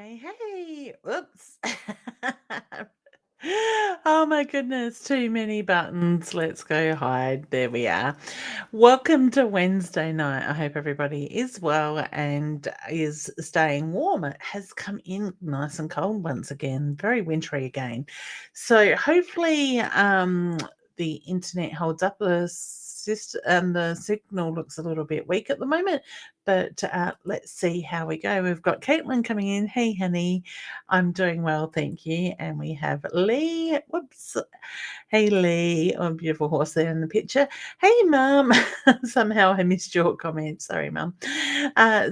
Hey. Oops. Oh my goodness, too many buttons. Let's go hide. There we are. Welcome to Wednesday night. I hope everybody is well and is staying warm. It has come in nice and cold once again, very wintry again. So hopefully the internet holds up. The signal looks a little bit weak at the moment, but let's see how we go. We've got Caitlin coming in. Hey, honey, I'm doing well, thank you. And we have Lee. Whoops. Hey, Lee. Oh, beautiful horse there in the picture. Hey, Mum. Somehow I missed your comment. Sorry, Mum.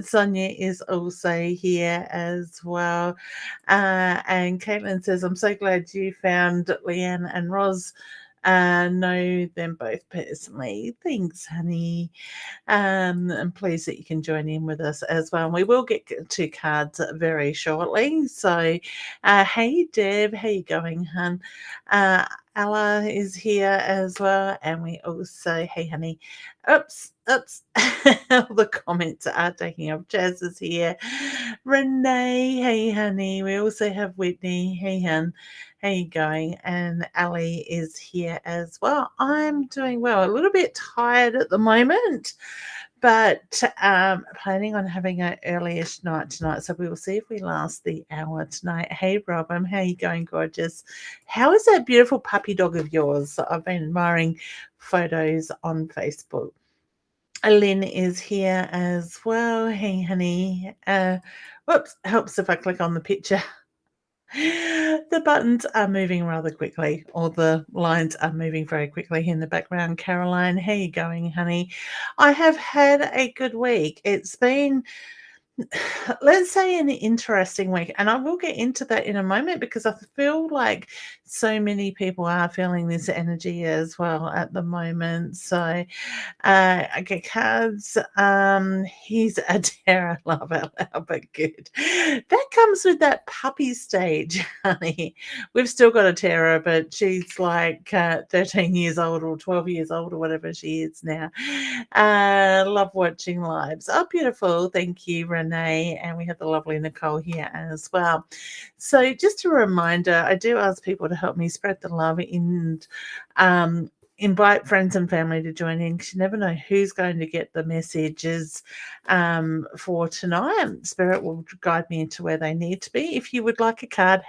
Sonia is also here as well. And Caitlin says, I'm so glad you found Leanne and Roz. Know them both personally. Thanks, honey. I'm pleased that you can join in with us as well. And we will get to cards very shortly. So, hey, Deb, how you going, hun? Ella is here as well. And we also, hey, honey. Oops. All the comments are taking up. Jazz is here. Renee, hey, honey. We also have Whitney. Hey, hun. How you going? And Ali is here as well. I'm doing well. A little bit tired at the moment, but planning on having an early-ish night tonight. So we will see if we last the hour tonight. Hey, Robin, how you going, gorgeous? How is that beautiful puppy dog of yours? I've been admiring photos on Facebook. Lynn is here as well. Hey, honey. Whoops, helps if I click on the picture. The buttons are moving rather quickly, or the lines are moving very quickly in the background. Caroline, how you going, honey? I have had a good week. It's been, let's say, an interesting week, and I will get into that in a moment because I feel like so many people are feeling this energy as well at the moment. So I get cards. He's a terror lover, but good. That comes with that puppy stage, honey. We've still got a terror, but she's like 13 years old or 12 years old or whatever she is now. Love watching lives. Oh, beautiful. Thank you, Renee. And we have the lovely Nicole here as well. So just a reminder, I do ask people to help me spread the love and invite friends and family to join in because you never know who's going to get the messages for tonight. Spirit will guide me into where they need to be. If you would like a card,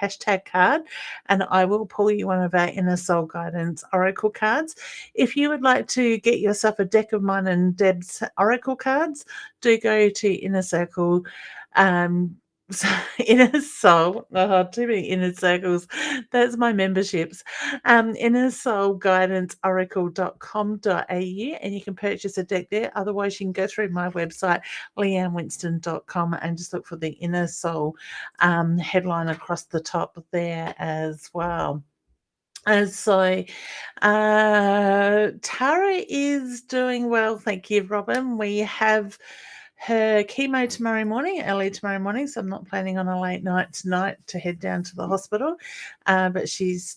#card, and I will pull you one of our Inner Soul Guidance Oracle cards. If you would like to get yourself a deck of mine and Deb's Oracle cards, do go to Inner Circle. So Inner Soul, too many inner circles. That's my memberships. Inner Soul Guidance Oracle.com.au, and you can purchase a deck there. Otherwise, you can go through my website, leannewinston.com, and just look for the Inner Soul headline across the top there as well. So Tara is doing well, thank you, Robin. We have her chemo tomorrow morning, early tomorrow morning, so I'm not planning on a late night tonight to head down to the hospital. But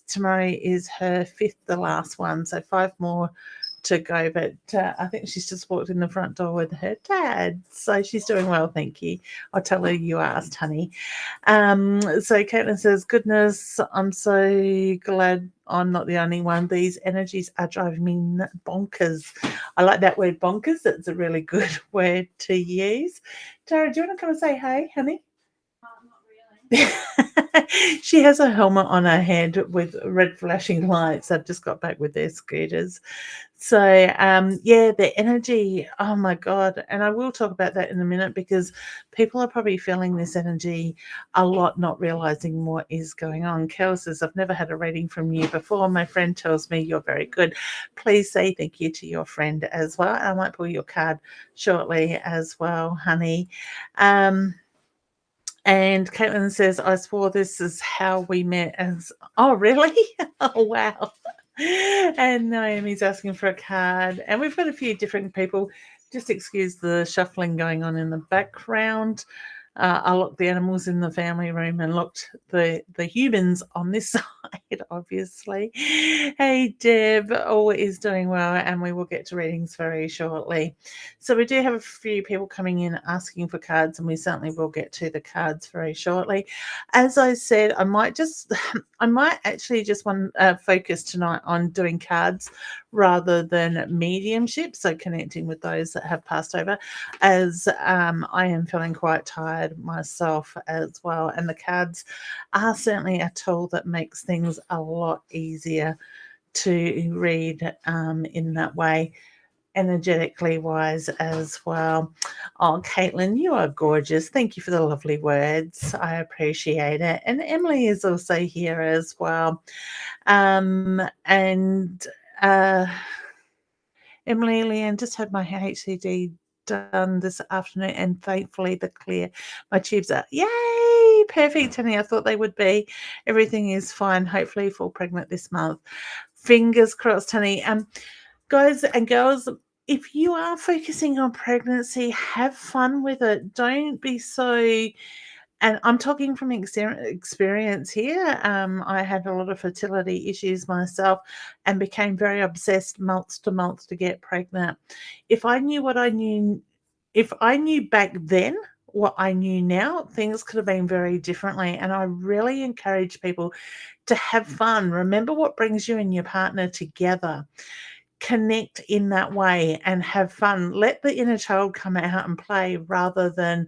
tomorrow is her fifth, the last one, so 5 more to go. But I think she's just walked in the front door with her dad, so she's doing well, thank you. I'll tell her you asked, honey. So Caitlin says, goodness, I'm so glad I'm not the only one. These energies are driving me bonkers. I like that word bonkers. That's a really good word to use. Tara, do you want to come and say hey, honey? She has a helmet on her head with red flashing lights. I've just got back with their scooters. So, yeah, the energy, oh my God. And I will talk about that in a minute because people are probably feeling this energy a lot, not realizing what is going on. Kel says, I've never had a reading from you before. My friend tells me you're very good. Please say thank you to your friend as well. I might pull your card shortly as well, honey. And Caitlin says, I swore this is how we met as, oh, really? Oh, wow. And Naomi's asking for a card. And we've got a few different people. Just excuse the shuffling going on in the background. I locked the animals in the family room and locked the humans on this side, obviously. Hey, Deb, all is doing well, and we will get to readings very shortly. So we do have a few people coming in asking for cards, and we certainly will get to the cards very shortly. As I said, I might actually just want focus tonight on doing cards rather than mediumship, so connecting with those that have passed over, as I am feeling quite tired myself as well. And the cards are certainly a tool that makes things a lot easier to read in that way, energetically wise as well. Oh, Caitlin, you are gorgeous. Thank you for the lovely words. I appreciate it. And Emily is also here as well. And Emily, Leanne, just had my HCD done this afternoon, and thankfully the clear. My tubes are yay, perfect, honey. I thought they would be. Everything is fine. Hopefully, fall pregnant this month. Fingers crossed, honey. Guys and girls, if you are focusing on pregnancy, have fun with it. Don't be so, and I'm talking from experience here. I had a lot of fertility issues myself and became very obsessed month to month to get pregnant. If I knew what I knew, if I knew back then what I knew now, things could have been very differently. And I really encourage people to have fun. Remember what brings you and your partner together. Connect in that way and have fun. Let the inner child come out and play rather than,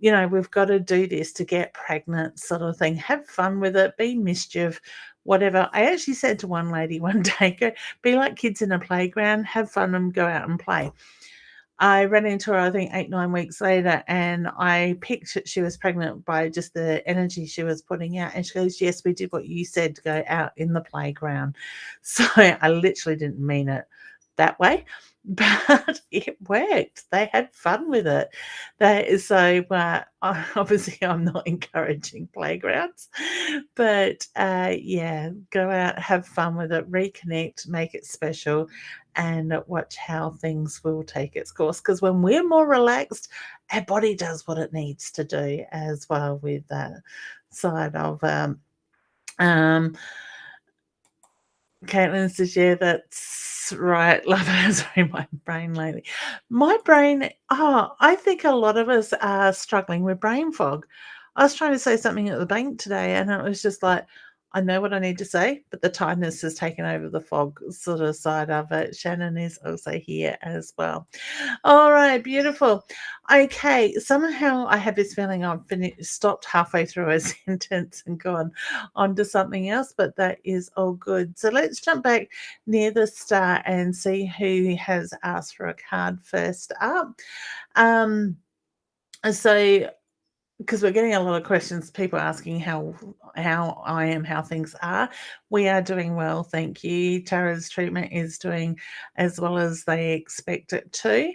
we've got to do this to get pregnant sort of thing. Have fun with it, be mischief, whatever. I actually said to one lady one day, go be like kids in a playground, have fun and go out and play. I ran into her, I think 8, 9 weeks later, and I picked she was pregnant by just the energy she was putting out. And she goes, yes, we did what you said, to go out in the playground. So I literally didn't mean it that way, but it worked. They had fun with it. Obviously I'm not encouraging playgrounds, but yeah, go out, have fun with it, reconnect, make it special, and watch how things will take its course. Because when we're more relaxed, our body does what it needs to do as well with that side of um Caitlin says, yeah, that's right. Love has in my brain lately. My brain, I think a lot of us are struggling with brain fog. I was trying to say something at the bank today, and it was just like, I know what I need to say, but the tiredness has taken over the fog sort of side of it. Shannon is also here as well. All right, beautiful. Okay, somehow I have this feeling I've stopped halfway through a sentence and gone on to something else, but that is all good. So let's jump back near the start and see who has asked for a card first up. So because we're getting a lot of questions, people asking how I am, how things are. We are doing well, thank you. Tara's treatment is doing as well as they expect it to.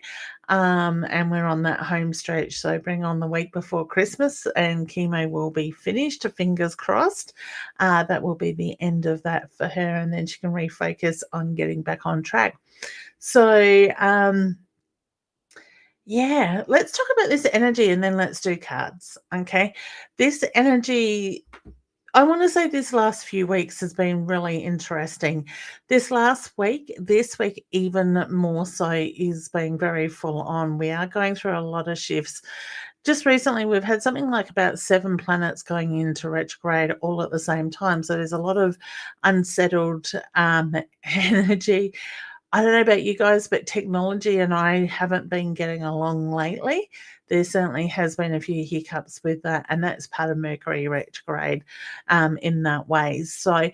And we're on that home stretch. So bring on the week before Christmas and chemo will be finished, fingers crossed. That will be the end of that for her, and then she can refocus on getting back on track. So yeah, let's talk about this energy and then let's do cards. Okay. This energy, I want to say this last few weeks has been really interesting. This week, even more so, is being very full on. We are going through a lot of shifts. Just recently, we've had something like about 7 planets going into retrograde all at the same time. So there's a lot of unsettled energy. I don't know about you guys, but technology and I haven't been getting along lately. There certainly has been a few hiccups with that, and that's part of Mercury retrograde in that way. So,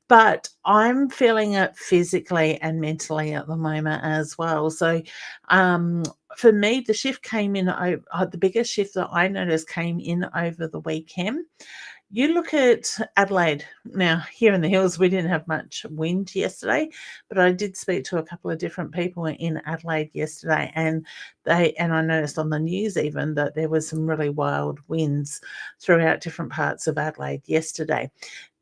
but I'm feeling it physically and mentally at the moment as well. So, for me, the shift came in, the biggest shift that I noticed came in over the weekend. You look at Adelaide. Now, here in the hills, we didn't have much wind yesterday, but I did speak to a couple of different people in Adelaide yesterday, and I noticed on the news even that there was some really wild winds throughout different parts of Adelaide yesterday.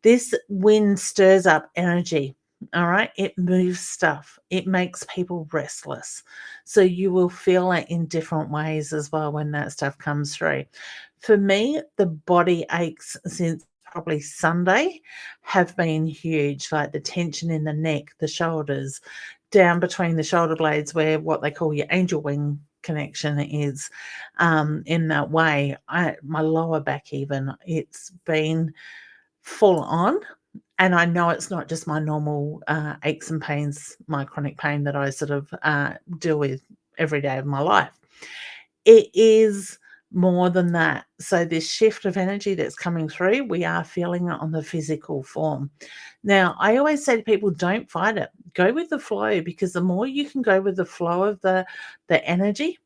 This wind stirs up energy. All right. It moves stuff. It makes people restless. So you will feel it in different ways as well when that stuff comes through. For me, the body aches since probably Sunday have been huge, like the tension in the neck, the shoulders, down between the shoulder blades where what they call your angel wing connection is, in that way. My lower back even, it's been full on, and I know it's not just my normal, aches and pains, my chronic pain that I sort of, deal with every day of my life. It is more than that. So this shift of energy that's coming through, we are feeling it on the physical form. Now, I always say to people, don't fight it. Go with the flow, because the more you can go with the flow of the energy,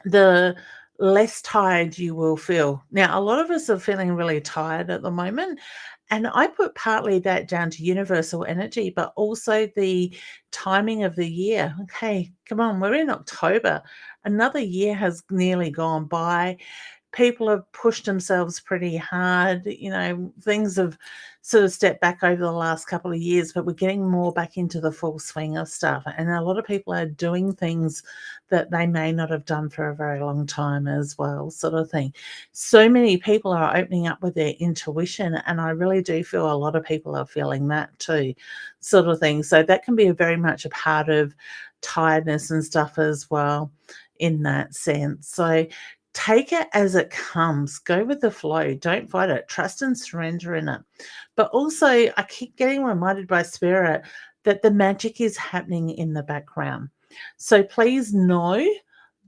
the less tired you will feel. Now, a lot of us are feeling really tired at the moment, and I put partly that down to universal energy, but also the timing of the year. Okay, come on, we're in October. Another year has nearly gone by. People have pushed themselves pretty hard. Things have sort of stepped back over the last couple of years, but we're getting more back into the full swing of stuff. And a lot of people are doing things that they may not have done for a very long time as well, sort of thing. So many people are opening up with their intuition, and I really do feel a lot of people are feeling that too, sort of thing. So that can be a very much a part of tiredness and stuff as well in that sense. So take it as it comes. Go with the flow. Don't fight it. Trust and surrender in it. But also, I keep getting reminded by Spirit that the magic is happening in the background. So please know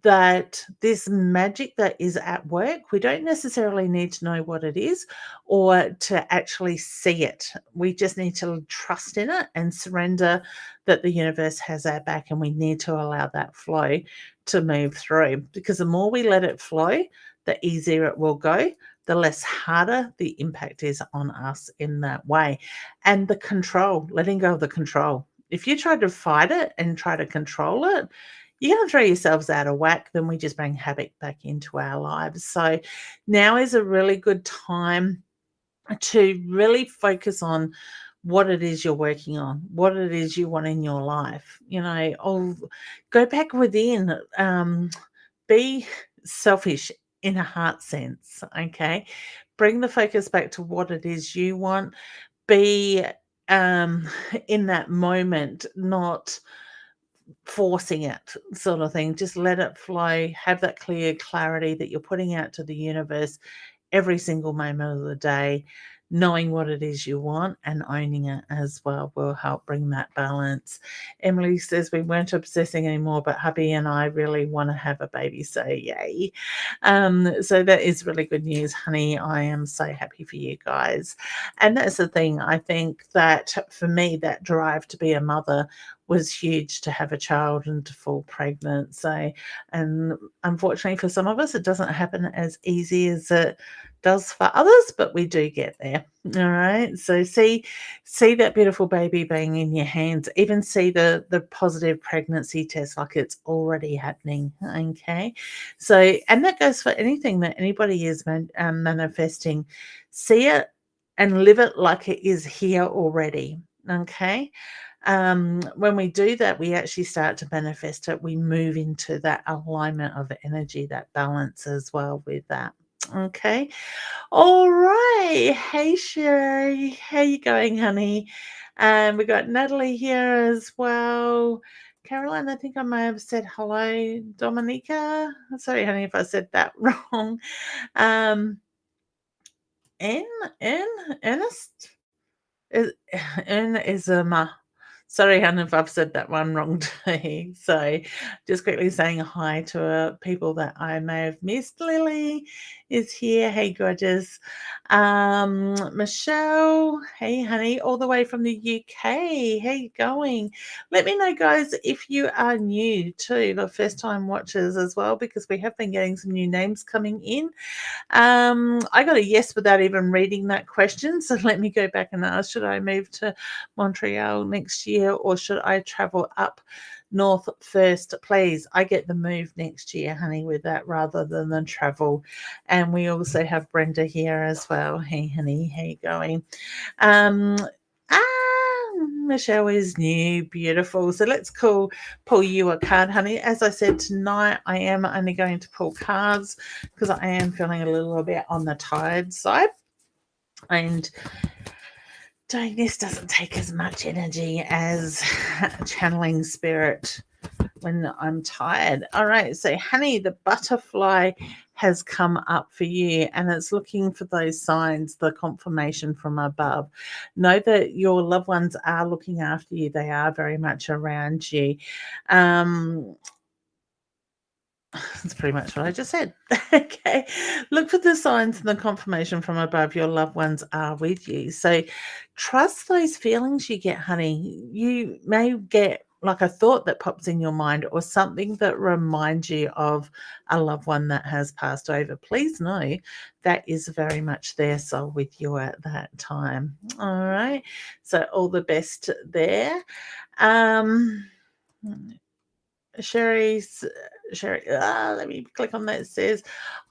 that this magic that is at work, we don't necessarily need to know what it is or to actually see it. We just need to trust in it and surrender that the universe has our back, and we need to allow that flow to move through, because the more we let it flow, the easier it will go, the less harder the impact is on us in that way. And the control, letting go of the control. If you try to fight it and try to control it, you're going to throw yourselves out of whack. Then we just bring havoc back into our lives. So now is a really good time to really focus on what it is you're working on, what it is you want in your life. Go back within, be selfish in a heart sense, okay? Bring the focus back to what it is you want. Be in that moment, not forcing it, sort of thing. Just let it flow. Have that clear clarity that you're putting out to the universe every single moment of the day. Knowing what it is you want and owning it as well will help bring that balance. Emily says we weren't obsessing anymore, but hubby and I really want to have a baby, so yay. So that is really good news, honey. I am so happy for you guys. And that's the thing. I think that for me, that drive to be a mother was huge, to have a child and to fall pregnant. So, and unfortunately for some of us, it doesn't happen as easy as it does for others, but we do get there. All right. So see that beautiful baby being in your hands. Even see the positive pregnancy test, like it's already happening. Okay. So, and that goes for anything that anybody is manifesting. See it and live it like it is here already. Okay. When we do that, we actually start to manifest it. We move into that alignment of energy, that balance as well with that. Okay. All right. Hey, Sherry. How you going, honey? And we got Natalie here as well. Caroline, I think I may have said hello. Dominica. Sorry, honey, if I said that wrong. Um, N, N, Ernest? Is, N is a sorry, Hannah, if I've said that one wrong too. So just quickly saying hi to people that I may have missed. Lily is here. Hey, gorgeous. Michelle, hey, honey, all the way from the UK. How you going? Let me know, guys, if you are new to the first time watchers as well, because we have been getting some new names coming in. I got a yes without even reading that question. So let me go back and ask, should I move to Montreal next year or should I travel up north first? Please, I get the move next year, honey, with that rather than the travel. And we also have Brenda here as well. Hey, honey, how you going? Ah, Michelle is new, beautiful. So let's pull you a card, honey. As I said tonight, I am only going to pull cards because I am feeling a little bit on the tired side. And doing this doesn't take as much energy as channeling spirit when I'm tired. All right, so honey, the butterfly has come up for you and it's looking for those signs, the confirmation from above. Know that your loved ones are looking after you. They are very much around you. That's pretty much what I just said. Okay. Look for the signs and the confirmation from above. Your loved ones are with you. So trust those feelings you get, honey. You may get like a thought that pops in your mind or something that reminds you of a loved one that has passed over. Please know that is very much their soul with you at that time. All right. So all the best there. Sherry, let me click on that. It says,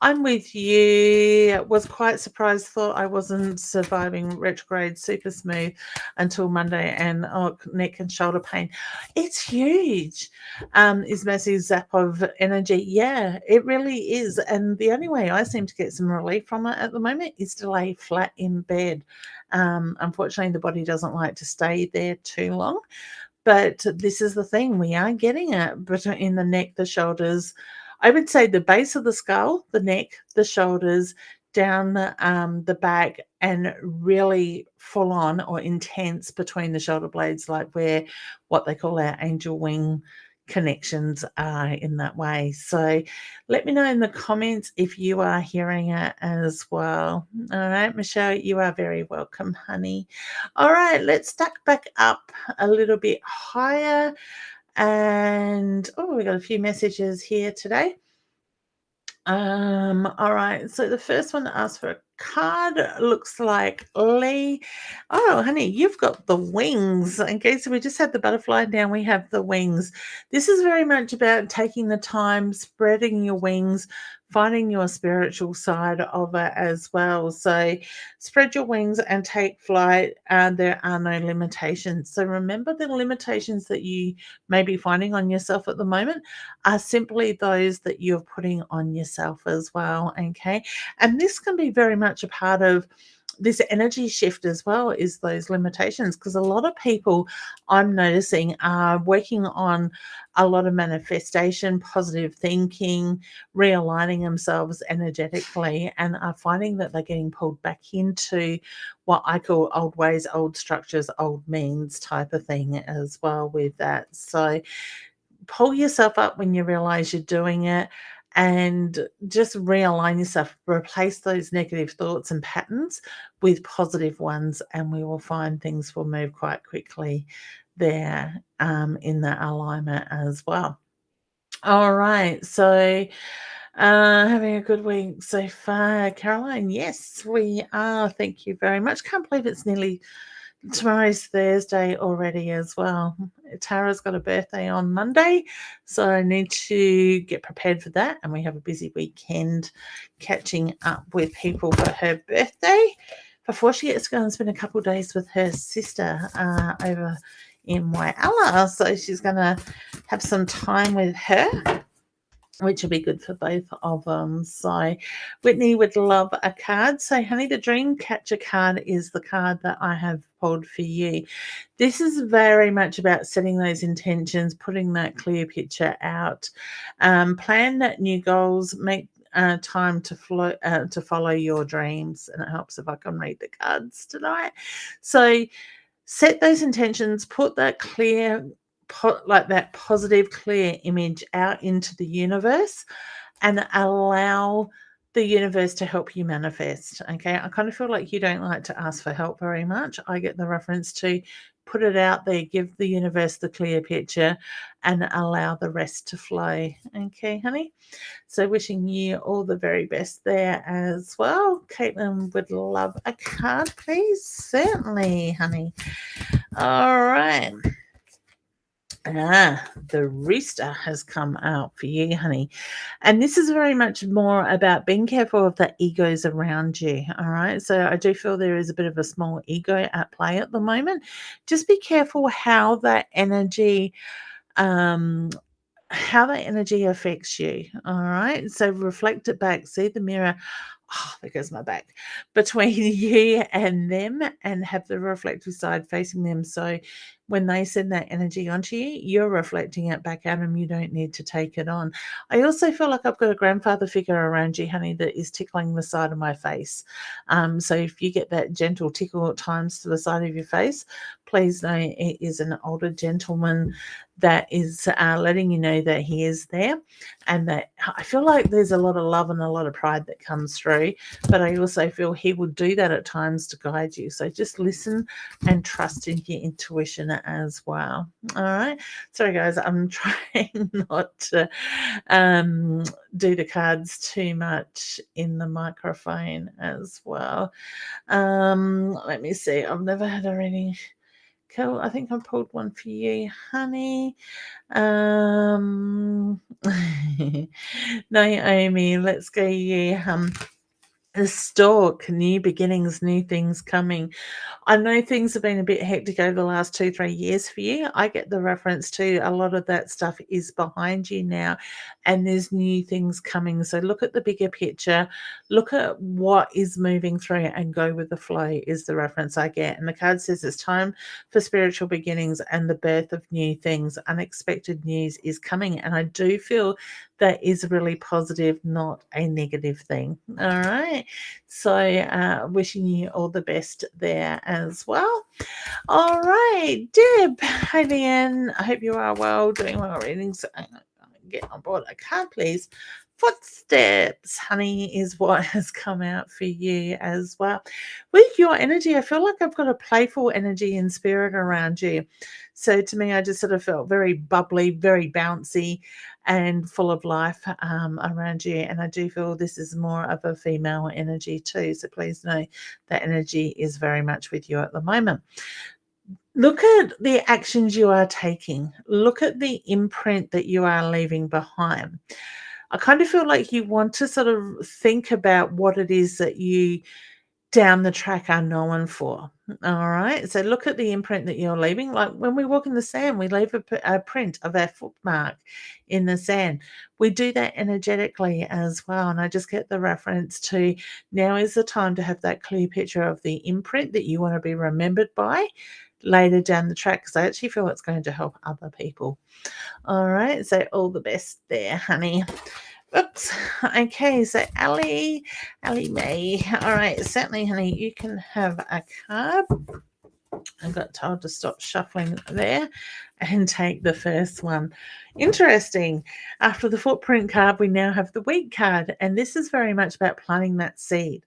I'm with you. Was quite surprised, thought I wasn't surviving retrograde super smooth until Monday and neck and shoulder pain. It's huge. Is massive zap of energy. Yeah, it really is. And the only way I seem to get some relief from it at the moment is to lay flat in bed. Unfortunately, the body doesn't like to stay there too long. But this is the thing, we are getting it, but in the neck, the shoulders, I would say the base of the skull, the neck, the shoulders, down the back, and really full on or intense between the shoulder blades, like where what they call our angel wing connections are in that way. So let me know in the comments if you are hearing it as well. All right, Michelle, you are very welcome, honey. All right, let's stack back up a little bit higher. And we got a few messages here today. All right, so the first one asks for a card. Looks like Lee. Oh, honey, you've got the wings. Okay, so we just had the butterfly, now we have the wings. This is very much about taking the time, spreading your wings, finding your spiritual side of it as well. So spread your wings and take flight. There are no limitations. So remember, the limitations that you may be finding on yourself at the moment are simply those that you're putting on yourself as well. Okay. And this can be very much a part of this energy shift as well, is those limitations, because a lot of people I'm noticing are working on a lot of manifestation, positive thinking, realigning themselves energetically, and are finding that they're getting pulled back into what I call old ways, old structures, old means type of thing as well with that. So pull yourself up when you realize you're doing it and just realign yourself, replace those negative thoughts and patterns with positive ones, and we will find things will move quite quickly there in that alignment as well. All right, so having a good week so far, Caroline. Yes, we are. Thank you very much. Can't believe it's nearly tomorrow's Thursday already as well. Tara's got a birthday on Monday, so I need to get prepared for that. And we have a busy weekend catching up with people for her birthday before she gets to go and spend a couple of days with her sister over in Waiala. So she's going to have some time with her, which will be good for both of them. So Whitney would love a card. So honey, the dream catcher card is the card that I have pulled for you. This is very much about setting those intentions, putting that clear picture out, plan that new goals, make time to follow your dreams. And it helps if I can read the cards tonight. So set those intentions, put that clear like that positive, clear image out into the universe, and allow the universe to help you manifest. Okay, I kind of feel like you don't like to ask for help very much. I get the reference to put it out there, give the universe the clear picture, and allow the rest to flow. Okay, honey. So wishing you all the very best there as well. Caitlin would love a card, please. Certainly, honey. All right. The rooster has come out for you, honey. And this is very much more about being careful of the egos around you. All right. So I do feel there is a bit of a small ego at play at the moment. Just be careful um, how that energy affects you. All right. So reflect it back. See the mirror. Oh, there goes my back between you and them, and have the reflective side facing them. So when they send that energy onto you, you're reflecting it back at them. You don't need to take it on. I also feel like I've got a grandfather figure around you, honey, that is tickling the side of my face. So if you get that gentle tickle at times to the side of your face, please know it is an older gentleman that is letting you know that he is there, and that I feel like there's a lot of love and a lot of pride that comes through, but I also feel he will do that at times to guide you. So just listen and trust in your intuition as well. All right. Sorry, guys, I'm trying not to do the cards too much in the microphone as well. Let me see. I've never had a reading. Cool. I think I pulled one for you, honey. Naomi, let's go you. The stalk, new beginnings, new things coming. I know things have been a bit hectic over the last 2-3 years for you. I get the reference to a lot of that stuff is behind you now, and there's new things coming. So look at the bigger picture, look at what is moving through, and go with the flow is the reference I get. And the card says it's time for spiritual beginnings and the birth of new things. Unexpected news is coming, and I do feel that is really positive, not a negative thing. All right. So wishing you all the best there as well. All right, Deb. Hi, Leanne. I hope you are well, doing well readings. Get on board a card, please. Footsteps, honey, is what has come out for you as well. With your energy, I feel like I've got a playful energy and spirit around you. So to me, I just sort of felt very bubbly, very bouncy, and full of life around you. And I do feel this is more of a female energy too. So please know that energy is very much with you at the moment. Look at the actions you are taking. Look at the imprint that you are leaving behind. I kind of feel like you want to sort of think about what it is that you down the track are known for. All right. So look at the imprint that you're leaving. Like when we walk in the sand, we leave a print of our footmark in the sand. We do that energetically as well. And I just get the reference to now is the time to have that clear picture of the imprint that you want to be remembered by later down the track, because I actually feel it's going to help other people. All right. So all the best there, honey. Oops. Okay, so Ali May. All right, certainly, honey, you can have a card. I got told to stop shuffling there and take the first one. Interesting. After the footprint card, we now have the wheat card, and this is very much about planting that seed,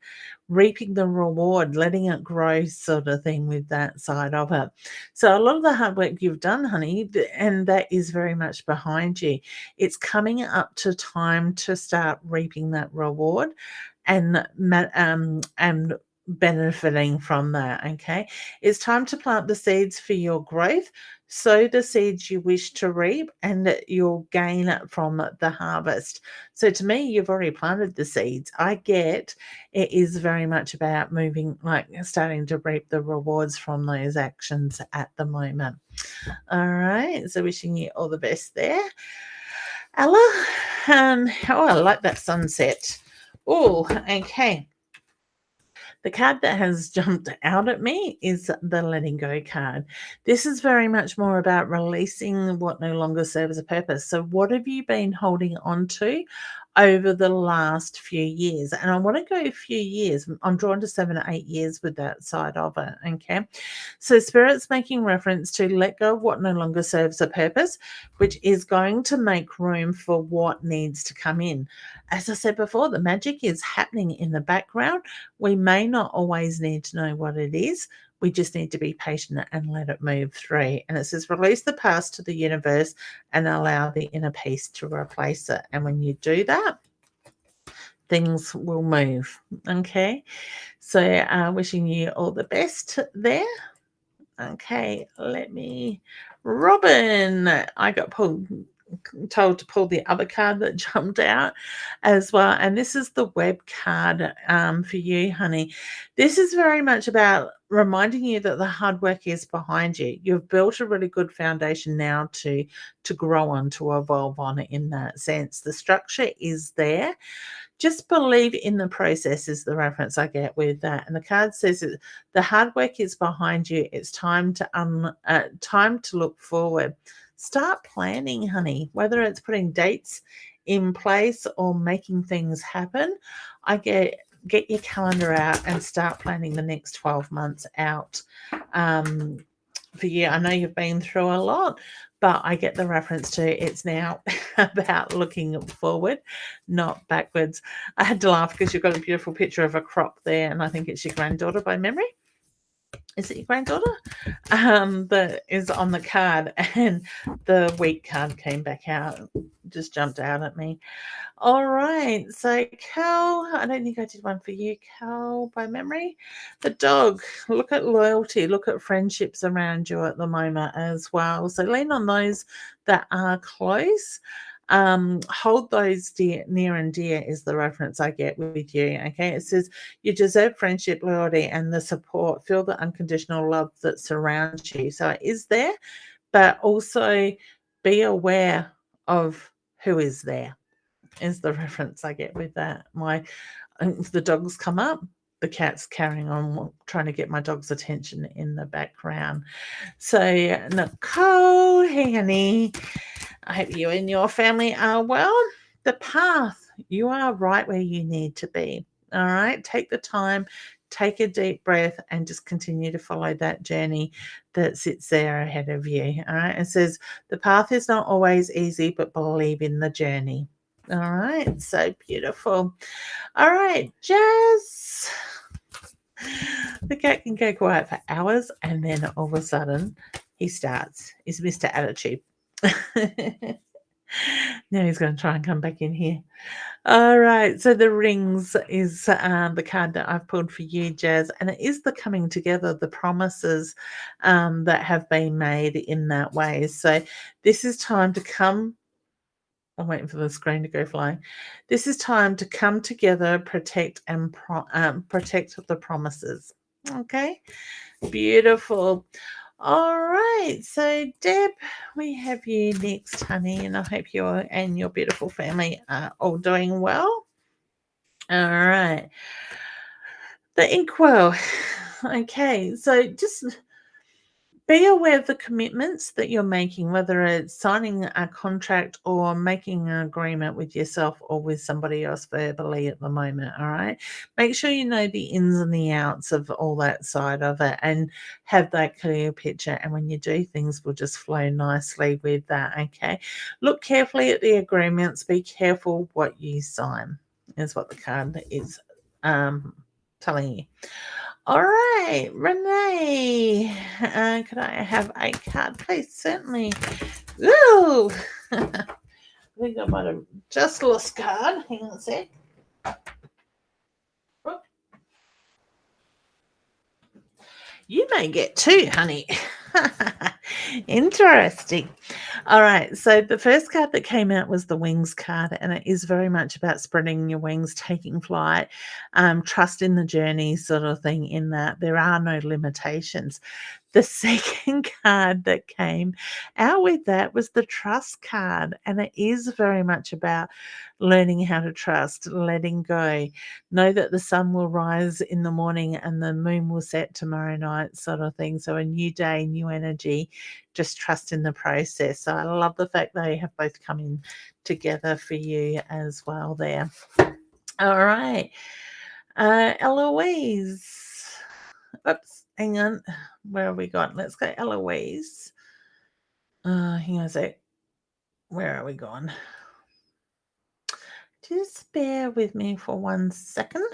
reaping the reward, letting it grow, sort of thing, with that side of it. So a lot of the hard work you've done, honey, and that is very much behind you. It's coming up to time to start reaping that reward and benefiting from that. Okay, it's time to plant the seeds for your growth. Sow the seeds you wish to reap, and you'll gain from the harvest. So to me, you've already planted the seeds. I get it is very much about moving, like starting to reap the rewards from those actions at the moment. All right, so wishing you all the best there, Ella. Oh, I like that sunset. Oh, okay. The card that has jumped out at me is the letting go card. This is very much more about releasing what no longer serves a purpose. So, what have you been holding on to over the last few years? And I want to go a few years. I'm drawn to 7 or 8 years with that side of it. Okay. So, Spirit's making reference to let go of what no longer serves a purpose, which is going to make room for what needs to come in. As I said before, the magic is happening in the background. We may not always need to know what it is. We just need to be patient and let it move through. And it says, release the past to the universe and allow the inner peace to replace it. And when you do that, things will move. Okay. So wishing you all the best there. Okay, Robin, I got told to pull the other card that jumped out as well. And this is the web card for you, honey. This is very much about reminding you that the hard work is behind you. You've built a really good foundation now to grow on, to evolve on in that sense. The structure is there. Just believe in the process is the reference I get with that. And the card says that the hard work is behind you. It's time to look forward. Start planning, honey, whether it's putting dates in place or making things happen. I get your calendar out and start planning the next 12 months out for you. I know you've been through a lot, but I get the reference to it's now about looking forward, not backwards. I had to laugh because you've got a beautiful picture of a crop there, and I think it's your granddaughter by memory. Is it your granddaughter? That is on the card, and the week card came back out, just jumped out at me. All right, so Cal, I don't think I did one for you, Cal, by memory. The dog, look at loyalty, look at friendships around you at the moment as well. So lean on those that are close. Hold those near and dear is the reference I get with you. Okay, it says you deserve friendship, loyalty, and the support. Feel the unconditional love that surrounds you. So it is there, but also be aware of who is there is the reference I get with that. The dogs come up, the cat's carrying on trying to get my dog's attention in the background. So Nicole, hey honey, I hope you and your family are well. The path, you are right where you need to be. All right, take the time, take a deep breath, and just continue to follow that journey that sits there ahead of you. All right, it says the path is not always easy, but believe in the journey. All right, so beautiful. All right, Jazz. The cat can go quiet for hours, and then all of a sudden he starts. He's Mr. Attitude. Now he's going to try and come back in here. All right, so the rings is the card that I've pulled for you, Jazz, and it is the coming together, the promises that have been made in that way. So this is time to come. I'm waiting for the screen to go flying. This is time to come together, protect protect the promises. Okay, beautiful. All right, so Deb, we have you next, honey, and I hope you and your beautiful family are all doing well. All right, the inkwell. Okay, so just be aware of the commitments that you're making, whether it's signing a contract or making an agreement with yourself or with somebody else verbally at the moment. All right. Make sure you know the ins and the outs of all that side of it and have that clear picture. And when you do, things will just flow nicely with that. Okay. Look carefully at the agreements. Be careful what you sign, is what the card is telling you. All right, Renee, could I have a card, please? Certainly. Ooh, I think I might have just lost card. Hang on a sec. You may get two, honey. Interesting. All right. So the first card that came out was the wings card, and it is very much about spreading your wings, taking flight, trust in the journey, sort of thing. In that there are no limitations. The second card that came out with that was the trust card, and it is very much about learning how to trust, letting go. Know that the sun will rise in the morning and the moon will set tomorrow night, sort of thing. So a new day, new energy, just trust in the process. So I love the fact they have both come in together for you as well there. All right. Eloise. Oops, hang on. Where have we gone? Let's go Eloise. Hang on a sec. Where are we gone? Just bear with me for 1 second.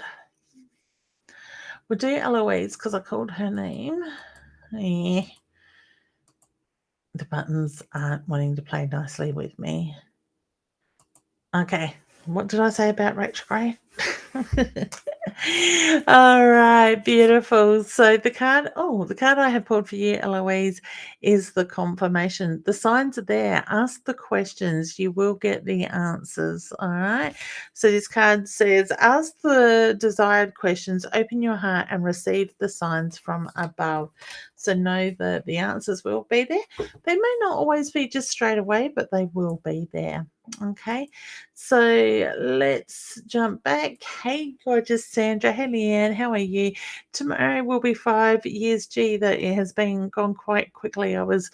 We'll do Eloise because I called her name. Yeah. The buttons aren't wanting to play nicely with me. Okay, What did I say about retrograde? All right, beautiful. So the card I have pulled for you, Eloise, is the confirmation. The signs are there. Ask the questions. You will get the answers. All right. So this card says, ask the desired questions, open your heart, and receive the signs from above. So know that the answers will be there. They may not always be just straight away, but they will be there. Okay. So let's jump back. Hey, gorgeous Sandra. Hey, Leanne. How are you? Tomorrow will be 5 years. Gee, that it has been gone quite quickly. I was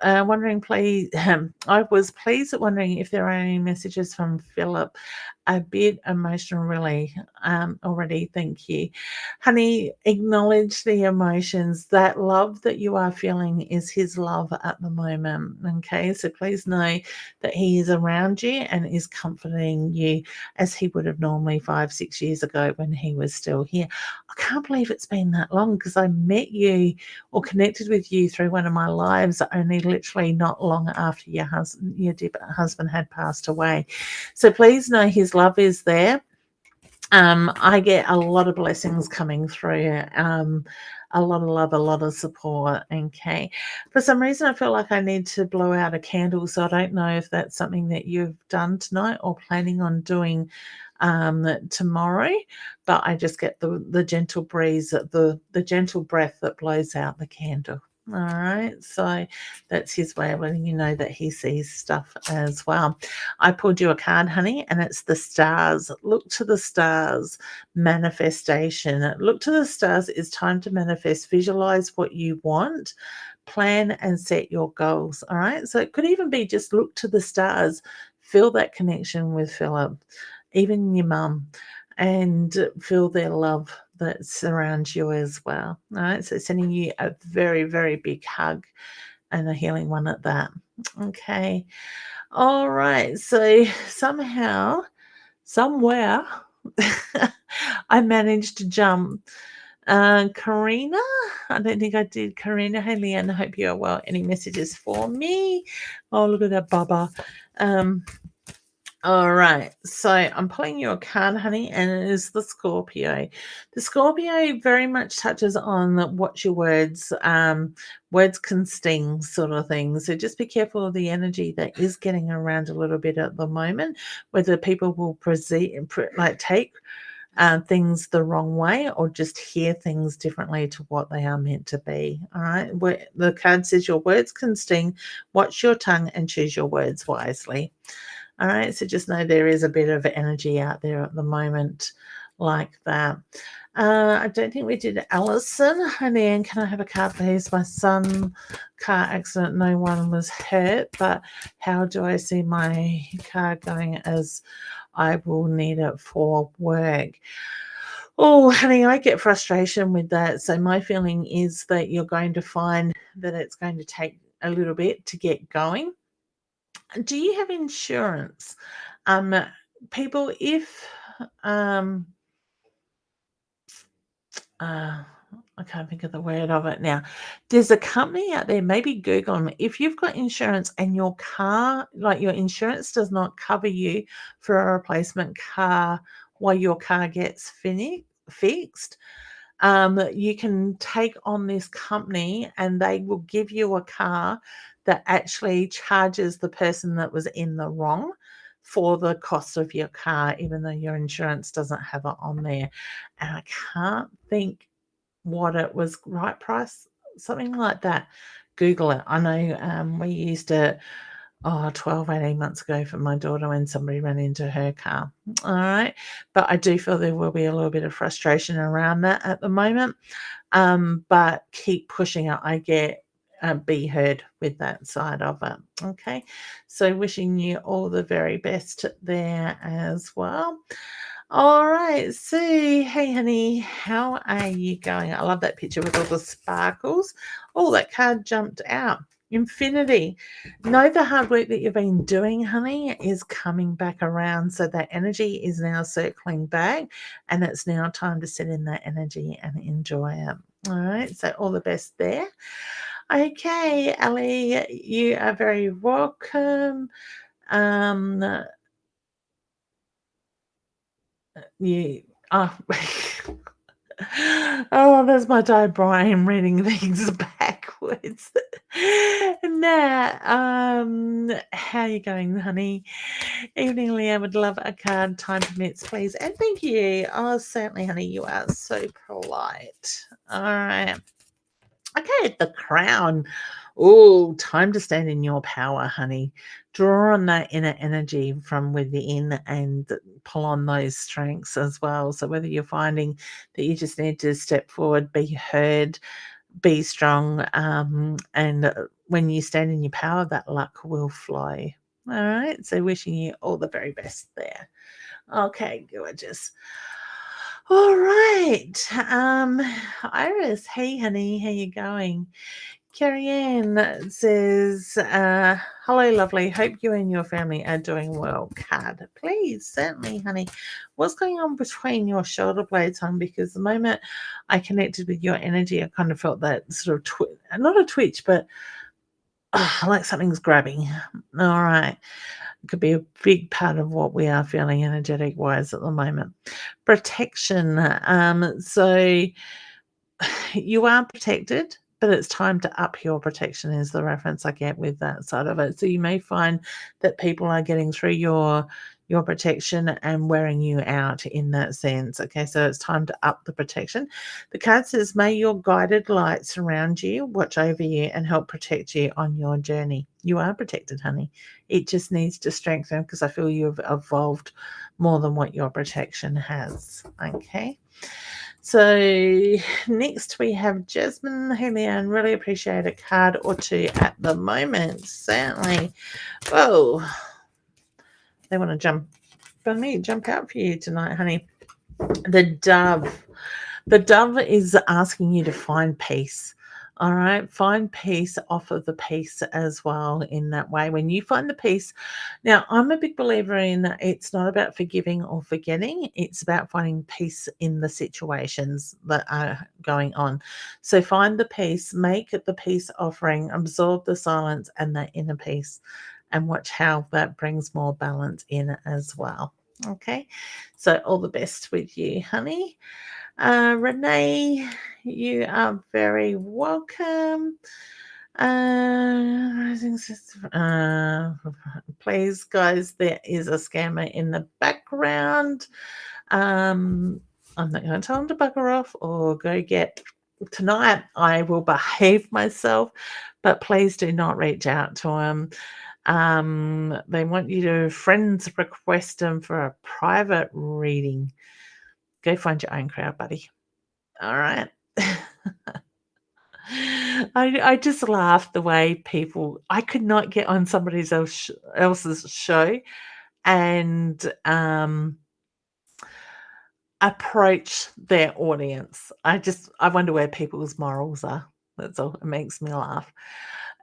wondering, please. I was pleased at wondering if there are any messages from Philip. A bit emotional, really. Already. Thank you, honey. Acknowledge the emotions. That love that you are feeling is his love at the moment. Okay, so please know that he is around you and is comforting you as he would have normally 5, 6 years ago when he was still here. I can't believe it's been that long because I met you or connected with you through one of my lives only literally not long after your dear husband had passed away. So please know his love is there. I get a lot of blessings coming through. A lot of love, a lot of support. Okay. For some reason, I feel like I need to blow out a candle. So I don't know if that's something that you've done tonight or planning on doing tomorrow. But I just get the gentle breeze, the gentle breath that blows out the candle. All right. So that's his way of letting you know that he sees stuff as well. I pulled you a card, honey, and it's the stars. Look to the stars. Manifestation. Look to the stars. It's time to manifest. Visualize what you want. Plan and set your goals. All right. So it could even be just look to the stars. Feel that connection with Philip, even your mum, and feel their love that surrounds you as well. All right. So sending you a very, very big hug and a healing one at that. Okay. All right. So somehow, somewhere, I managed to jump. Karina, I don't think I did. Karina, hey Leanne, I hope you're well. Any messages for me? Oh, look at that Baba. Um, all right, so I'm pulling you a card, honey, and it is the Scorpio. The Scorpio very much touches on watch your words. Words can sting, sort of thing. So just be careful of the energy that is getting around a little bit at the moment. Whether people will take things the wrong way or just hear things differently to what they are meant to be. All right, the card says your words can sting. Watch your tongue and choose your words wisely. All right, so just know there is a bit of energy out there at the moment like that. I don't think we did Alison. Honey, Ann, can I have a card, please? My son, car accident, no one was hurt, but how do I see my car going as I will need it for work? Oh, honey, I get frustration with that. So my feeling is that you're going to find that it's going to take a little bit to get going. Do you have insurance? Um, People, if um, uh, I can't think of the word of it now. There's a company out there, maybe Google them. If you've got insurance and your car, like your insurance does not cover you for a replacement car while your car gets fixed, you can take on this company and they will give you a car that actually charges the person that was in the wrong for the cost of your car, even though your insurance doesn't have it on there. And I can't think what it was, right price, something like that. Google it. I know we used it 12, 18 months ago for my daughter when somebody ran into her car. All right. But I do feel there will be a little bit of frustration around that at the moment. But keep pushing it. I get be heard with that side of it. Okay. So wishing you all the very best there as well. All right, so hey honey, how are you going? I love that picture with all the sparkles. Oh, that card jumped out. Infinity. Know the hard work that you've been doing, honey, is coming back around. So that energy is now circling back, and it's now time to sit in that energy and enjoy it. All right, so all the best there. Okay, Ali, you are very welcome. Um, You oh, oh, there's my dad Brian reading things backwards. Nah, how you going, honey? Evening, Leanne. Would love a card. Time permits, please. And thank you. Oh, certainly, honey. You are so polite. All right. Okay, the crown. Oh, time to stand in your power, honey. Draw on that inner energy from within and pull on those strengths as well. So, whether you're finding that you just need to step forward, be heard, be strong, and when you stand in your power, that luck will flow. All right. So, wishing you all the very best there. Okay, gorgeous. All right. Iris, hey honey, how you going? Carrie Ann says, hello, lovely. Hope you and your family are doing well. Card, please, certainly, honey. What's going on between your shoulder blades, hon? Because the moment I connected with your energy, I kind of felt that sort of not a twitch, but like something's grabbing. All right. It could be a big part of what we are feeling energetic wise at the moment. Protection. So you are protected, but it's time to up your protection is the reference I get with that side of it. So you may find that people are getting through your protection and wearing you out in that sense. Okay, so it's time to up the protection. The card says, may your guided light surround you, watch over you, and help protect you on your journey. You are protected, honey. It just needs to strengthen because I feel you've evolved more than what your protection has. Okay. So next we have Jasmine. Hey Leanne, really appreciate a card or two at the moment. Certainly. Whoa. They want to jump out for you tonight, honey. The dove. The dove is asking you to find peace. All right. Find peace, offer the peace as well in that way. When you find the peace, now I'm a big believer in that it's not about forgiving or forgetting. It's about finding peace in the situations that are going on. So find the peace, make the peace offering, absorb the silence and that inner peace, and watch how that brings more balance in as well. Okay. So all the best with you, honey. Renee, you are very welcome. Rising sister, please, guys, there is a scammer in the background. I'm not going to tell him to bugger off or go get. Tonight, I will behave myself, but please do not reach out to him. They want you to friends request them for a private reading. Go find your own crowd, buddy. All right. I just laugh the way people. I could not get on somebody else's show and approach their audience. I wonder where people's morals are. That's all. It makes me laugh.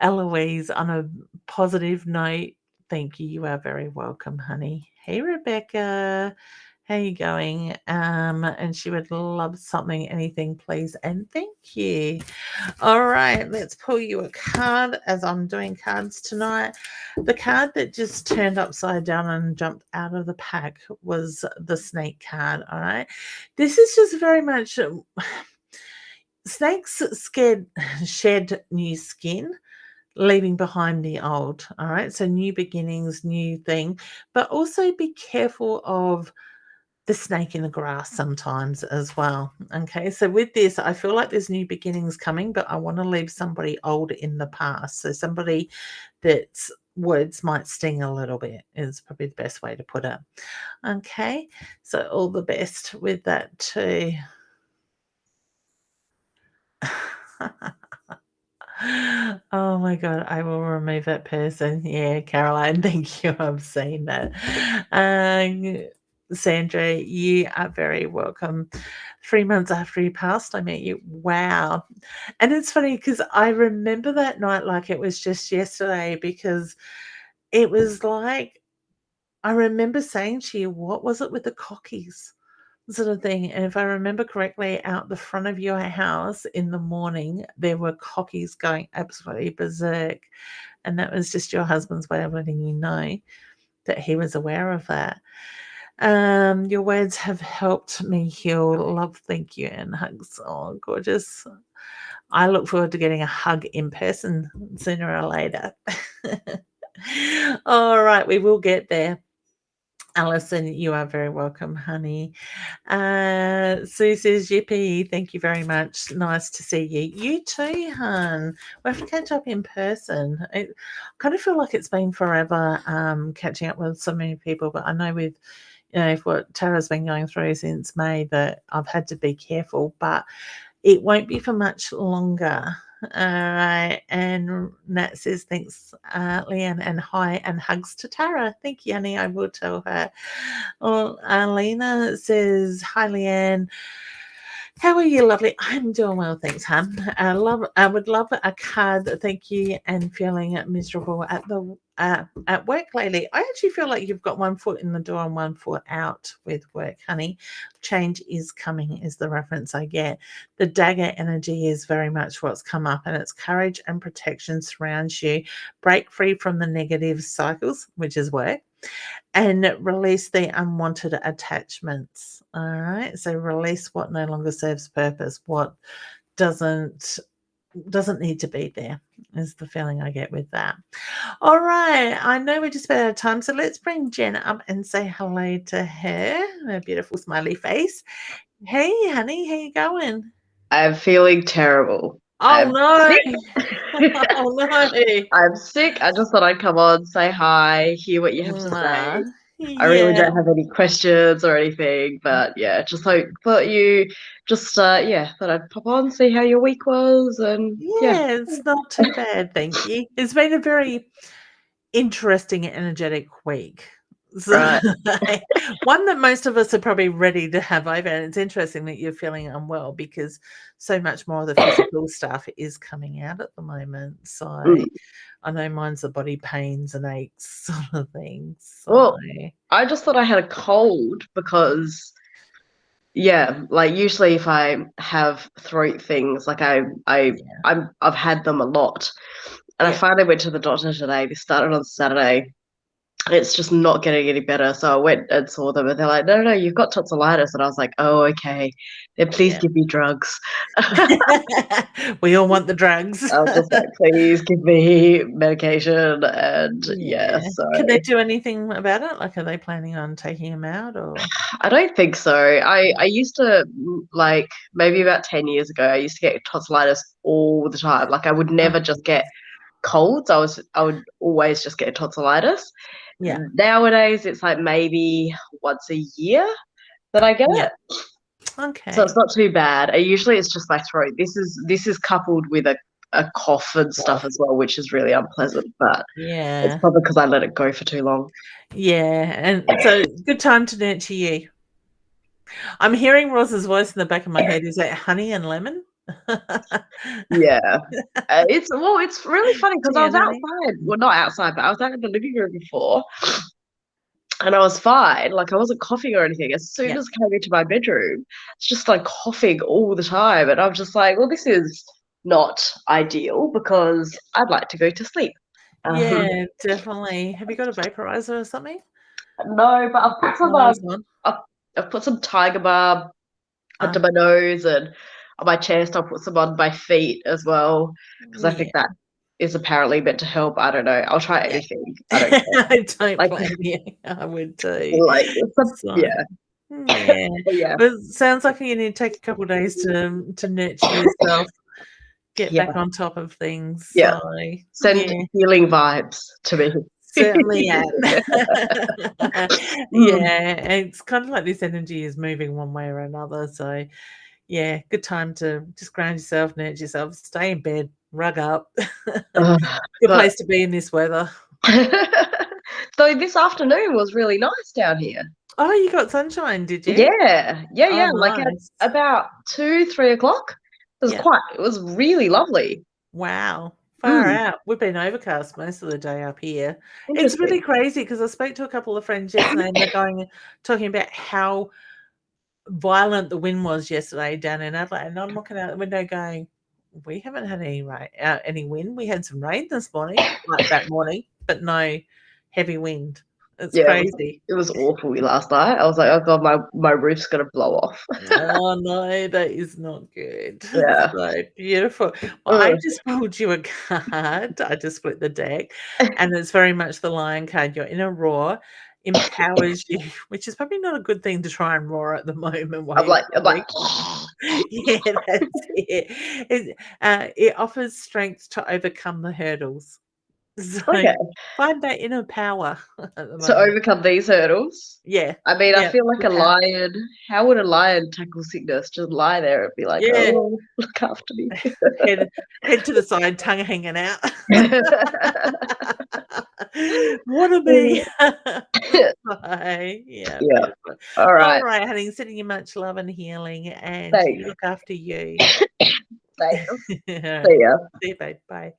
Eloise, on a positive note, thank you. You are very welcome, honey. Hey, Rebecca. How you going? And she would love something, anything, please, and thank you. All right, let's pull you a card as I'm doing cards tonight. The card that just turned upside down and jumped out of the pack was the snake card. All right, this is just very much snakes shed new skin, leaving behind the old. All right, so new beginnings, new thing, but also be careful of the snake in the grass sometimes as well. Okay, so with this, I feel like there's new beginnings coming, but I want to leave somebody old in the past. So somebody that's words might sting a little bit is probably the best way to put it. Okay, so all the best with that too. Oh my god, I will remove that person. Yeah, Caroline, thank you. I've seen that. Sandra, you are very welcome. 3 months after you passed, I met you. Wow. And it's funny because I remember that night like it was just yesterday because it was like I remember saying to you, what was it with the cockies? Sort of thing. And if I remember correctly, out the front of your house in the morning, there were cockies going absolutely berserk. And that was just your husband's way of letting you know that he was aware of that. Your words have helped me heal. Love, thank you, and hugs. Oh, gorgeous. I look forward to getting a hug in person sooner or later. All right, we will get there. Alison, you are very welcome, honey. Sue says, Yippee, thank you very much. Nice to see you. You too, hun. We'll have to catch up in person. I kind of feel like it's been forever catching up with so many people, but I know with what Tara's been going through since May that I've had to be careful, but it won't be for much longer. All right. And Nat says, thanks, Leanne, and hi, and hugs to Tara. Thank you, honey. I will tell her. Well, Lena says, hi, Leanne. How are you, lovely? I'm doing well, thanks, hon. I would love a card. Thank you. And feeling miserable at work lately. I actually feel like you've got one foot in the door and one foot out with work, honey. Change is coming is the reference I get. The dagger energy is very much what's come up, and it's courage and protection surrounds you. Break free from the negative cycles, which is work, and release the unwanted attachments. All right. So release what no longer serves purpose, what doesn't need to be there is the feeling I get with that. All right. I know we're just about out of time. So let's bring Jen up and say hello to her. Her beautiful smiley face. Hey, honey, how you going? I'm feeling terrible. Oh I'm no. sick. Oh no. I'm sick. I just thought I'd come on, say hi, hear what you have to Mwah. say. I really Yeah. don't have any questions or anything, but yeah, just thought you just thought I'd pop on, see how your week was, and yeah. Yeah, it's not too bad, thank you. It's been a very interesting, energetic week. So, Right. one that most of us are probably ready to have over, and it's interesting that you're feeling unwell because so much more of the physical stuff is coming out at the moment. So, Mm. I know mine's the body pains and aches sort of thing. So, Well, I just thought I had a cold because yeah, like usually if I have throat things, like yeah, I've had them a lot. And I yeah, finally went to the doctor today. This started on Saturday. It's just not getting any better. So I went and saw them, and they're like, no, no, you've got tonsillitis. And I was like, oh, okay. Then please yeah. give me drugs. I We all want the drugs. was just like, please give me medication. And yeah, Yeah. so Can they do anything about it? Like, are they planning on taking him out or? I don't think so. I used to like maybe about 10 years ago, I used to get tonsillitis all the time. Like I would never Okay. just get colds. I would always just get tonsillitis. Yeah. Nowadays, it's like maybe once a year that I get Yeah. it. So it's Okay. not too bad. Usually it's just my throat. This is coupled with a cough and stuff Well, as well, which is really unpleasant, but it's yeah. probably because I let it go for too long. Yeah. And so good time to nurture you. I'm hearing Ross's voice in the back of my head. Is that honey and lemon? Yeah. It's really funny because I Tea was and honey? outside. Well, not outside, but I was out in the living room before, and I was fine. Like I wasn't coughing or anything. As soon Yeah. as I came into my bedroom, it's just like coughing all the time, and I'm just like, well, this is not ideal because I'd like to go to sleep. Um, Yeah, definitely. Have you got a vaporizer or something? no, but I've put some One of those on? I've, I've put some Tiger Balm under Ah, my nose and on my chest. I'll put some on my feet as well because I think yeah. that is apparently meant to help. I don't know. I'll try Yeah. anything. I don't care. I don't Like, blame you. I would too. like So, yeah, yeah. but yeah, But it sounds like you need to take a couple of days to nurture yourself, get back yeah, on top of things. yeah. So, Send yeah, healing vibes to me. certainly am. Mm. Yeah, it's kind of like this energy is moving one way or another. So, yeah, good time to just ground yourself, nurture yourself, stay in bed, rug up. Good But place to be in this weather. so this afternoon was really nice down here. Oh, you got sunshine, did you? Yeah, yeah, Oh, yeah. Like at nice. about 2, 3 o'clock. Yeah. It was really lovely. Wow. Far Mm, out. We've been overcast most of the day up here. It's really interesting. crazy because I spoke to a couple of friends yesterday and they're talking about how violent the wind was yesterday down in Adelaide. And I'm looking out the window going, we haven't had any wind. We had some rain this morning, like that morning, but no heavy wind. It's Yeah, crazy. it was awful last night. I was like, "Oh god, my roof's gonna blow off." Oh, no, that is not good. Yeah. So beautiful. Well, I Ugh. just pulled you a card. I just split the deck, and it's very much the Lion card. Your inner roar empowers you, which is probably not a good thing to try and roar at the moment while you're I'm like, pulling. Yeah, that's it. It offers strength to overcome the hurdles. So, "Okay, find that inner power at the to moment. overcome these hurdles." Yeah. I mean, I Yeah, feel like you a can. lion, how would a lion tackle sickness? Just lie there and be like, Yeah. "Oh, look after me." Head head to the side, tongue hanging out. Wanna be. Bye. Yeah, Yeah. beautiful. Alright. Alright, honey, sending you much love and healing, and Thanks. you look after you. Thanks. Alright. See ya. See you, babe. Bye.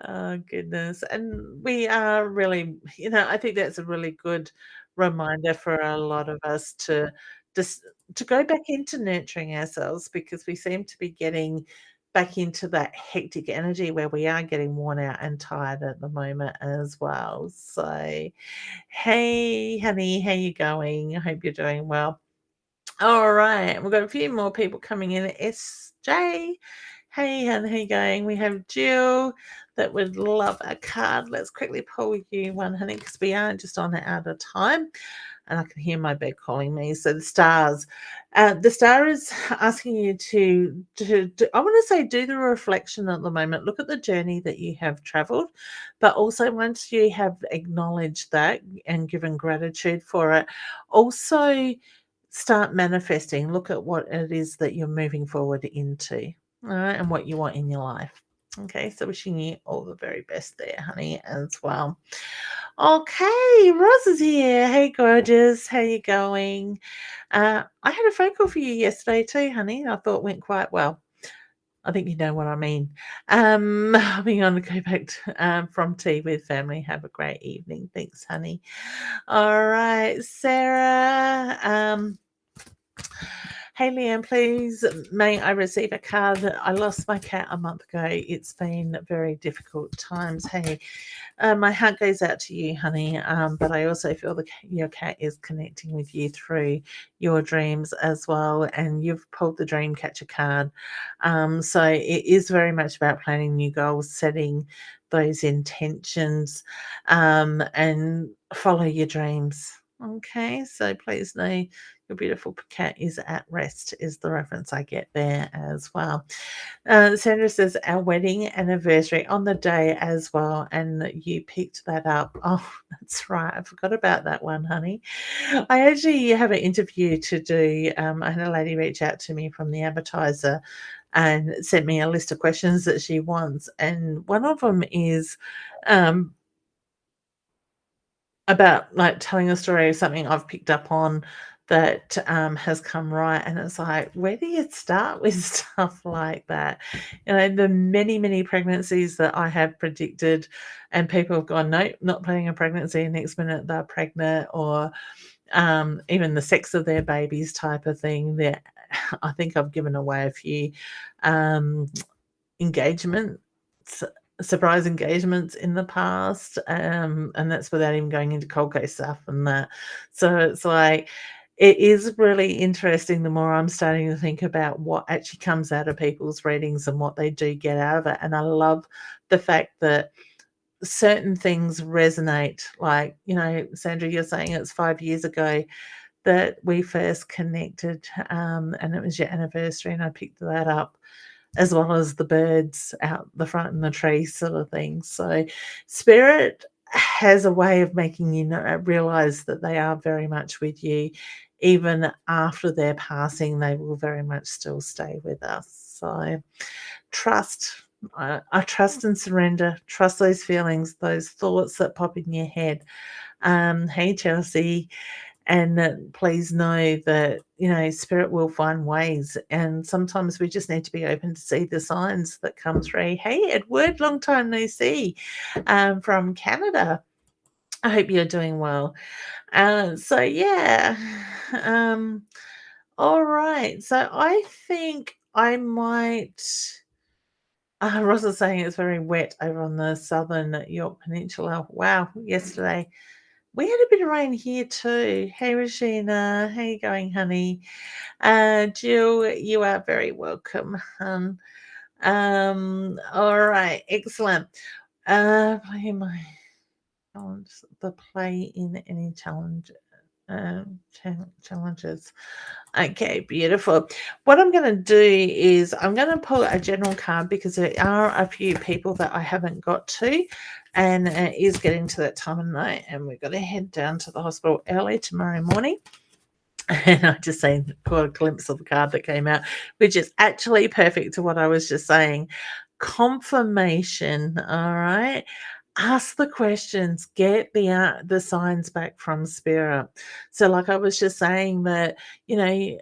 Oh, goodness. And we are really, I think that's a really good reminder for a lot of us to just to go back into nurturing ourselves, because we seem to be getting back into that hectic energy where we are getting worn out and tired at the moment as well. So, hey, honey, how you going? I hope you're doing well. All right, we've got a few more people coming in. SJ, hey, hon, how you going? We have Jill that would love a card. Let's quickly pull you one, honey, because we are just on out of time, and I can hear my bed calling me. So the star is asking you to I want to say, do the reflection at the moment. Look at the journey that you have traveled, but also once you have acknowledged that and given gratitude for it, also start manifesting. Look at what it is that you're moving forward into, all right, and what you want in your life. Okay, so wishing you all the very best there, honey, as well. Okay, Roz is here. Hey, gorgeous. How you going? I had a phone call for you yesterday too, honey. I thought went quite well. I think you know what I mean. I'm going to go back from tea with family. Have a great evening. Thanks, honey. All right, Sarah. Hey, Leanne, please, may I receive a card? I lost my cat a month ago. It's been very difficult times. Hey, my heart goes out to you, honey. But I also feel your cat is connecting with you through your dreams as well. And you've pulled the dream catcher card. So it is very much about planning new goals, setting those intentions, and follow your dreams. Okay, so please know your beautiful cat is at rest, is the reference I get there as well. Sandra says, our wedding anniversary on the day as well, and you picked that up. Oh, that's right. I forgot about that one, honey. I actually have an interview to do. I had a lady reach out to me from the advertiser and sent me a list of questions that she wants. And one of them is um, about, like, telling a story of something I've picked up on that, has come right, and it's like, where do you start with stuff like that? The many, many pregnancies that I have predicted, and people have gone, "Nope, not planning a pregnancy," and next minute they're pregnant, or, even the sex of their babies type of thing. There I think I've given away a few, um, engagement surprise engagements in the past, and that's without even going into cold case stuff and that. So it's like, it is really interesting the more I'm starting to think about what actually comes out of people's readings and what they do get out of it. And I love the fact that certain things resonate. Like, Sandra, you're saying it's 5 years ago that we first connected, and it was your anniversary, and I picked that up, as well as the birds out the front in the tree sort of thing. So spirit has a way of making you realize that they are very much with you. Even after their passing, they will very much still stay with us. So trust. I trust and surrender. Trust those feelings, those thoughts that pop in your head. Hey, Chelsea. And that, please know that, spirit will find ways. And sometimes we just need to be open to see the signs that come through. Hey, Edward, long time no see, from Canada. I hope you're doing well. So, yeah. Um, all right. So I think I might. Ross is saying it's very wet over on the southern York Peninsula. Wow, yesterday. We had a bit of rain here too. Hey, Regina. How you going, honey? Jill, you are very welcome, hun. All right, excellent. Play my challenge, the play in any challenge, challenges. Okay, beautiful. What I'm going to do is I'm going to pull a general card because there are a few people that I haven't got to, and it is getting to that time of night, and we've got to head down to the hospital early tomorrow morning. And I just caught a glimpse of the card that came out, which is actually perfect to what I was just saying. Confirmation, all right? Ask the questions, get the signs back from spirit. So, like I was just saying that, you know,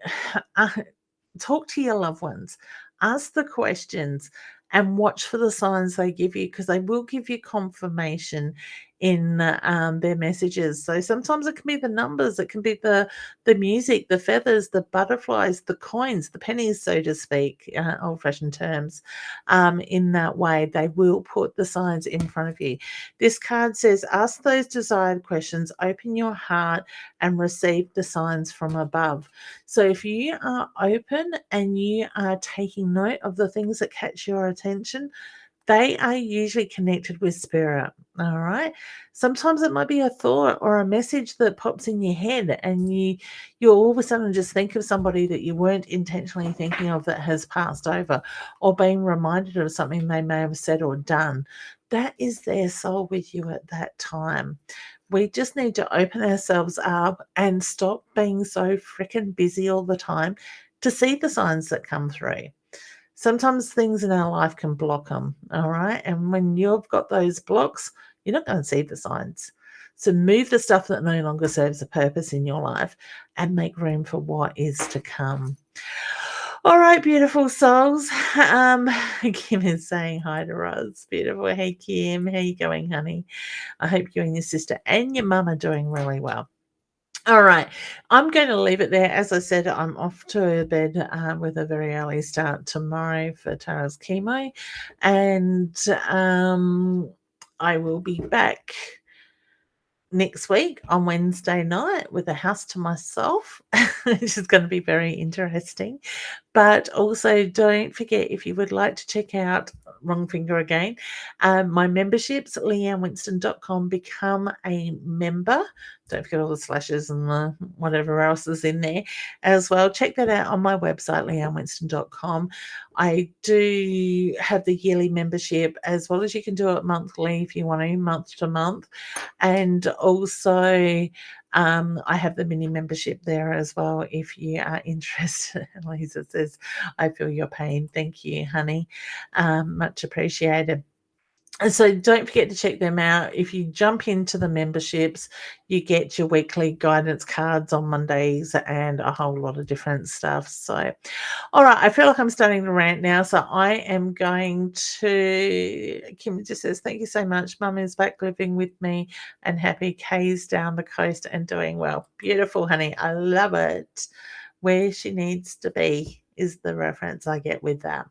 talk to your loved ones, ask the questions, and watch for the signs they give you because they will give you confirmation in their messages. So sometimes it can be the numbers, it can be the music, the feathers, the butterflies, the coins, the pennies, so to speak, old-fashioned terms. In that way, they will put the signs in front of you. This card says, ask those desired questions, open your heart, and receive the signs from above. So if you are open and you are taking note of the things that catch your attention, they are usually connected with spirit. All right. Sometimes it might be a thought or a message that pops in your head, and you all of a sudden just think of somebody that you weren't intentionally thinking of that has passed over, or being reminded of something they may have said or done. That is their soul with you at that time. We just need to open ourselves up and stop being so freaking busy all the time to see the signs that come through. Sometimes things in our life can block them, all right? And when you've got those blocks, you're not going to see the signs. So move the stuff that no longer serves a purpose in your life and make room for what is to come. All right, beautiful souls. Kim is saying hi to Roz. Beautiful. Hey, Kim. How you going, honey? I hope you and your sister and your mum are doing really well. All right, I'm going to leave it there. As I said, I'm off to bed with a very early start tomorrow for Tara's chemo, and I will be back next week on Wednesday night with a house to myself, which is going to be very interesting. But also, don't forget, if you would like to check out, wrong finger again, my memberships, leannewinston.com, become a member. Don't forget all the slashes and the whatever else is in there as well. Check that out on my website, leannewinston.com. I do have the yearly membership, as well as you can do it monthly if you want to, month to month. And also, I have the mini membership there as well if you are interested. Lisa says, I feel your pain. Thank you, honey. Much appreciated. And so don't forget to check them out. If you jump into the memberships, you get your weekly guidance cards on Mondays and a whole lot of different stuff. So, all right, I feel like I'm starting to rant now. So I am going to, Kim just says, thank you so much. Mum is back living with me and happy. Kay's down the coast and doing well. Beautiful, honey. I love it. Where she needs to be is the reference I get with that.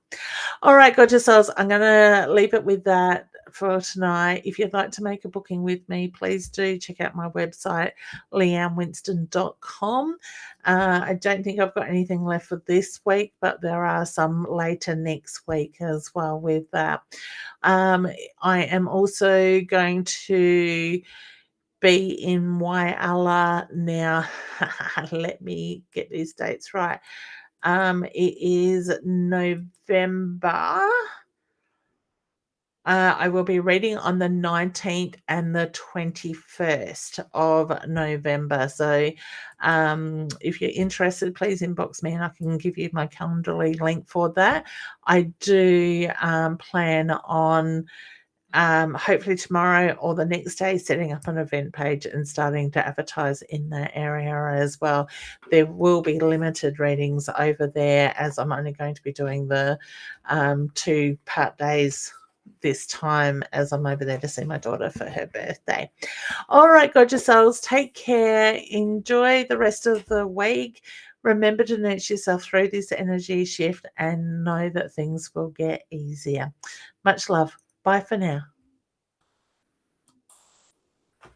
All right, gorgeous souls, I'm going to leave it with that for tonight. If you'd like to make a booking with me, please do check out my website, leannewinston.com. I don't think I've got anything left for this week, but there are some later next week as well with that. I am also going to be in Waiala now. Let me get these dates right. It is November. I will be reading on the 19th and the 21st of November. So if you're interested, please inbox me and I can give you my Calendly link for that. I do plan on hopefully tomorrow or the next day setting up an event page and starting to advertise in that area as well. There will be limited readings over there, as I'm only going to be doing the 2-part days this time, as I'm over there to see my daughter for her birthday. All right, gorgeous souls, take care. Enjoy the rest of the week. Remember to nurture yourself through this energy shift and know that things will get easier. Much love. Bye for now.